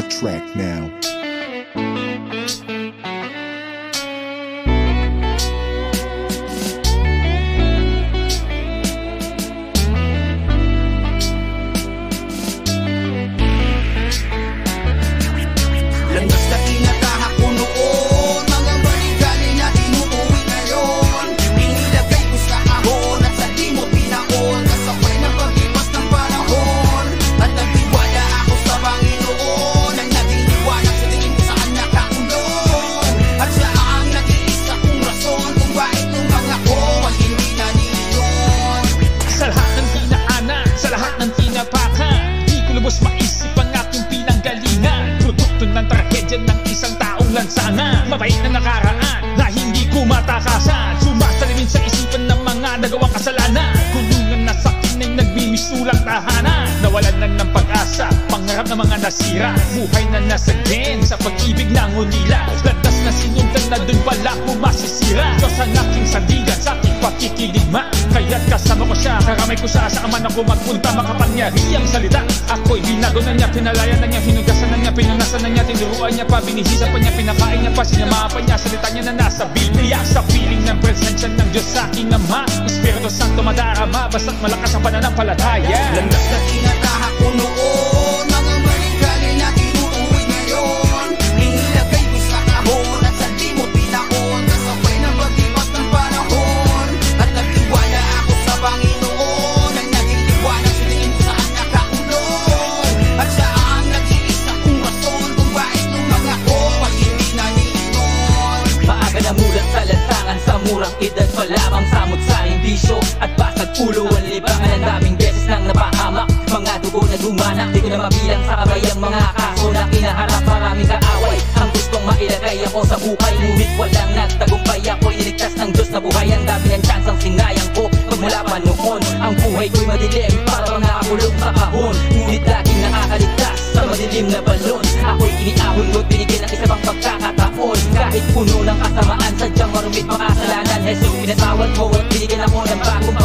the track now. Landas na tinatahak ko noon, mga baligali na tinutuwi ngayon. Inilagay ko sa kahon at sa di mo pinaon, kasabay ng paglipas ng panahon. At nagtiwala ako sa Panginoon, ang naging liwanag sa tingin ko saan nakakulong. At siya ang nag-iisa kong rason kung bakit nung ako ay hindi naniyon. Sa lahat ng dinaanan, sa lahat ng tinapakan, di ko lubos maisip ang aking pinanggalingan. Produkto ng trahedya ng isang taong lansangan, mabait na nakaraan na hindi ko matakasan. Sumasalimin sa isipan ng mga nagawang kasalanan, kulungan na sa akin ay nagmimisulang tahanan. Nawalan na ng pag-asa, pangarap ng mga nasira, buhay na nasagin sa pag-ibig na ngunila. Landas na sinundan na dun pala ko masisira. Diyos ang aking sandigan sa aking pakikiligma, kaya't kasama ko siya, karamay ko siya saan man ako magpunta. Makapangyarihang salita, ako'y binago na niya, pinalayan na niya, hinugasan na niya, pinunasan na niya, tinuruan niya pa, binihisa pa niya, pinakain niya pa, sinamahan pa niya, salita niya na nasa Biblia. Sa piling ng presensya ng Diyos sa aking Ama, Espiritu Santo madarama, basta't malakas ang pananampalataya. Landas na tinatahak ko noon, mga baligali na tinutuwi ngayon. Inilagay ko sa kahon at sa di mo pinaon, kasabay ng paglipas ng panahon. At nagtiwala ako sa Panginoon, ang naging liwanag sa tingin ko saan nakakulong. At siya ang nag-iisa kong rason kung bakit nung ako ay hindi naniyon. Maaga na mulat sa lansangan, sa murang edad pa lamang, samot sa bisyo at basag ulo. Ang libangan ang daming beses nang napahamak, mga dugo na dumanak, di ko na mabilang sa kamay ang mga kaso na kinaharap. Maraming kaaway ang gustong mailagay ako sa buhay, ngunit walang nagtagumpay. Ako'y niligtas ng Diyos na buhay, ang dami ng tsansang sinayang ko. Pagmula pa noon, ang buhay ko'y madilim, para bang nakakulong sa kahon, ngunit laging nakakaligtas sa madilim na balon. Ako'y iniahon mo't binigyan ng isa pang pagkakataon, kahit puno ng kasamaan, sadyang marumit makasalanan. Jesus, pinatawad mo at binigyan ako ng bagong